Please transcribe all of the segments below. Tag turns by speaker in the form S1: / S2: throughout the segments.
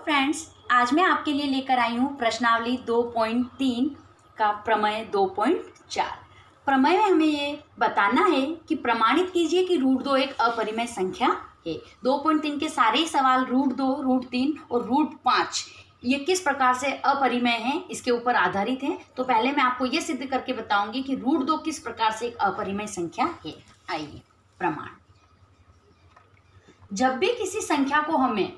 S1: Friends, आज मैं आपके लिए लेकर आई हूँ प्रश्नावली 2.3 का प्रमेय 2.4। प्रमेय में हमें ये बताना है कि प्रमाणित कीजिए कि √2 एक अपरिमेय संख्या है। 2.3 के सारे ही सवाल √2, √3 और √5 ये किस प्रकार से अपरिमेय हैं इसके ऊपर आधारित हैं। तो पहले मैं आपको ये सिद्ध करके बताऊंगी कि √2 किस प्रकार से एक अपरिमेय संख्या है। आइए, प्रमाण। जब भी किसी संख्या को हमें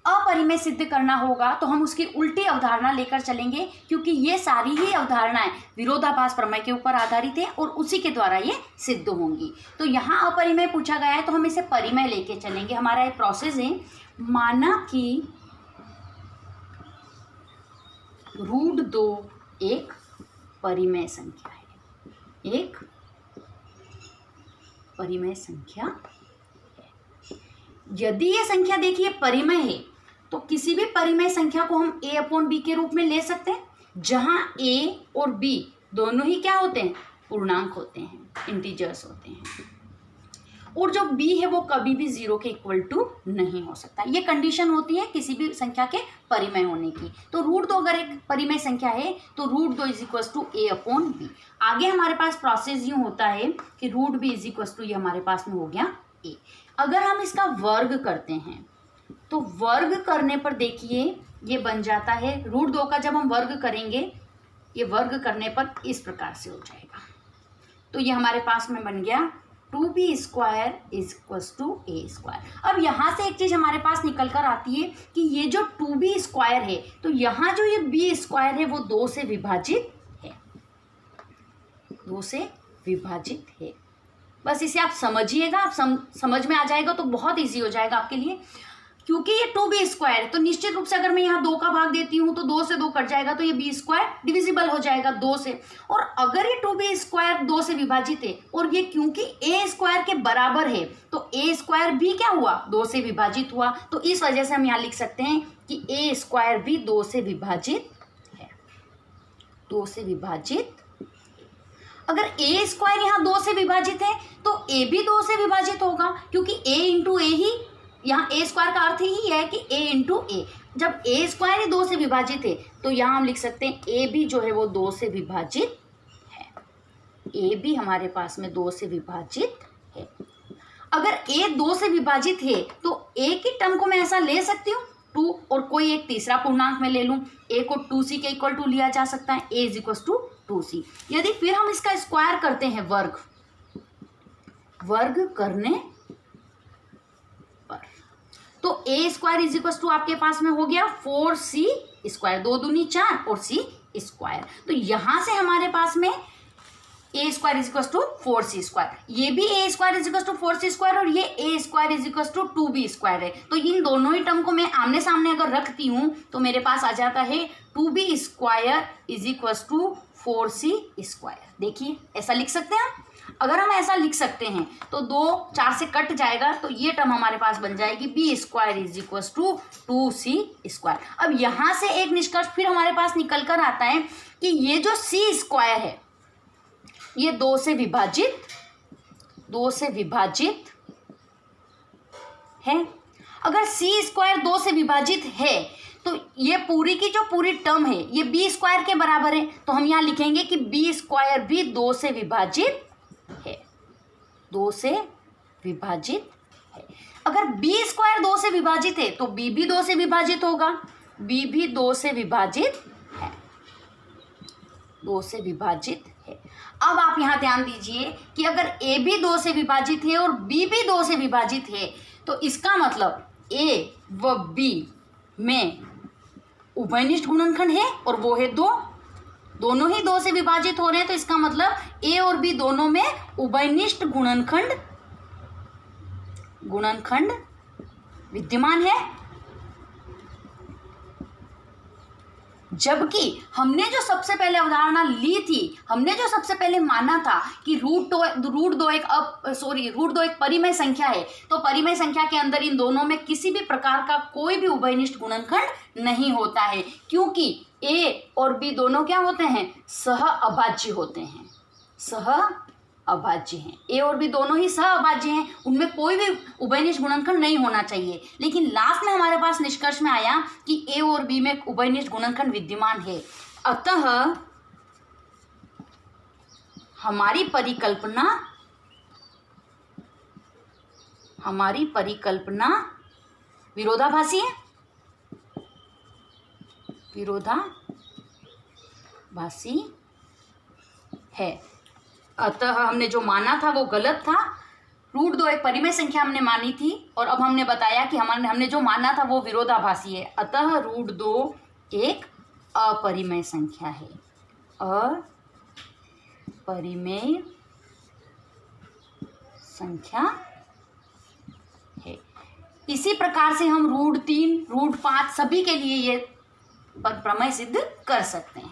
S1: अपरिमेय सिद्ध करना होगा तो हम उसकी उल्टी अवधारणा लेकर चलेंगे, क्योंकि ये सारी ही अवधारणाएं विरोधाभास प्रमेय के ऊपर आधारित है और उसी के द्वारा ये सिद्ध होंगी। तो यहाँ अपरिमेय पूछा गया है तो हम इसे परिमेय लेके चलेंगे। हमारा एक प्रोसेस है, माना कि √2 एक परिमेय संख्या है, एक परिमेय संख्या। यदि ये संख्या देखिए परिमेय है तो किसी भी परिमेय संख्या को हम a/b के रूप में ले सकते हैं, जहां a और b दोनों ही क्या होते हैं, पूर्णांक होते हैं, इंटीजर्स होते हैं, और जो b है वो कभी भी 0 के इक्वल टू नहीं हो सकता। ये कंडीशन होती है किसी भी संख्या के परिमेय होने की। तो √2 अगर एक परिमेय संख्या है तो √2 = a/b। आगे हमारे पास प्रोसेस यूँ होता है कि √b ये हमारे पास में हो गया a। अगर हम इसका वर्ग करते हैं तो वर्ग करने पर देखिए ये बन जाता है, √2 का जब हम वर्ग करेंगे ये वर्ग करने पर इस प्रकार से हो जाएगा। तो ये हमारे पास में बन गया 2b² = a²। अब यहाँ से एक चीज़ हमारे पास निकल कर आती है कि ये जो 2b² है तो यहाँ जो ये b² है वो 2 से विभाजित है, 2 से विभाजित है। बस इसे आप समझिएगा, आप समझ में आ जाएगा तो बहुत इजी हो जाएगा आपके लिए। क्योंकि ये 2b² है तो निश्चित रूप से अगर मैं यहाँ 2 का भाग देती हूँ तो 2 से 2 कट जाएगा तो ये b² डिविजिबल हो जाएगा 2 से। और अगर ये 2b² 2 से विभाजित है और ये क्योंकि a² के बराबर है तो a² भी क्या हुआ, 2 से विभाजित हुआ। तो इस वजह से हम यहाँ लिख सकते हैं कि a² भी 2 से विभाजित है, 2 से विभाजित। अगर a² यहाँ 2 से विभाजित है तो a भी 2 से विभाजित होगा, क्योंकि a × a ही यहाँ a² का अर्थ ही है कि a × a। जब a² ही 2 से विभाजित है तो यहाँ हम लिख सकते हैं a भी जो है वो 2 से विभाजित है, a भी हमारे पास में 2 से विभाजित है। अगर a 2 से विभाजित है तो a की टर्म को मैं ऐसा ले सकती हूँ 2 और कोई एक तीसरा पूर्णांक मैं ले लूँ, a को 2c के इक्वल टू लिया जा सकता है, a = 2c। यदि फिर हम इसका स्क्वायर करते हैं वर्ग करने पर तो a² आपके पास में हो गया 4c², 2 दूनी 4 और c²। तो यहां से हमारे पास में a² = 4c², ये भी a² = 4c² और ये a² = 2b² है। तो इन दोनों ही टर्म को मैं आमने सामने अगर रखती हूँ तो मेरे पास आ जाता है 2b² = 4c²। देखिए ऐसा लिख सकते हैं। अगर हम ऐसा लिख सकते हैं तो 2 4 से कट जाएगा तो ये टर्म हमारे पास बन जाएगी b² = 2c²। अब यहाँ से एक निष्कर्ष फिर हमारे पास निकल कर आता है कि ये जो c² है ये 2 से विभाजित है। अगर c² 2 से विभाजित है तो ये पूरी की जो पूरी टर्म है ये b² के बराबर है। तो हम यहाँ लिखेंगे कि b² भी 2 से विभाजित है, 2 से विभाजित है। अगर b² 2 से विभाजित है तो b भी 2 से विभाजित होगा, b भी 2 से विभाजित है, 2 से विभाजित है। अब आप यहाँ ध्यान दीजिए कि अगर a भी 2 से विभाजित है और b भी 2 से विभाजित है तो इसका मतलब a व b में उभयनिष्ठ गुणनखंड है और वो है 2, दोनों ही 2 से विभाजित हो रहे हैं। तो इसका मतलब a और b दोनों में उभयनिष्ठ गुणनखंड विद्यमान है। जबकि हमने जो सबसे पहले अवधारणा ली थी, हमने जो सबसे पहले माना था कि √2 एक परिमेय संख्या है, तो परिमेय संख्या के अंदर इन दोनों में किसी भी प्रकार का कोई भी उभयनिष्ठ गुणनखंड नहीं होता है, क्योंकि a और b दोनों क्या होते हैं, सह अभाज्य होते हैं, सह अभाज्य हैं। ए और बी दोनों ही सहअभाज्य हैं, उनमें कोई भी उभयनिष्ठ गुणनखंड नहीं होना चाहिए। लेकिन लास्ट में हमारे पास निष्कर्ष में आया कि ए और बी में उभयनिष्ठ गुणनखंड विद्यमान है। अतः हमारी परिकल्पना विरोधाभासी है, विरोधाभासी है। अतः हमने जो माना था वो गलत था। √2 एक परिमेय संख्या हमने मानी थी और अब हमने बताया कि हमने जो माना था वो विरोधाभासी है। अतः √2 एक अपरिमेय संख्या है, अपरिमेय संख्या है। इसी प्रकार से हम √3, √5 सभी के लिए ये प्रमेय सिद्ध कर सकते हैं।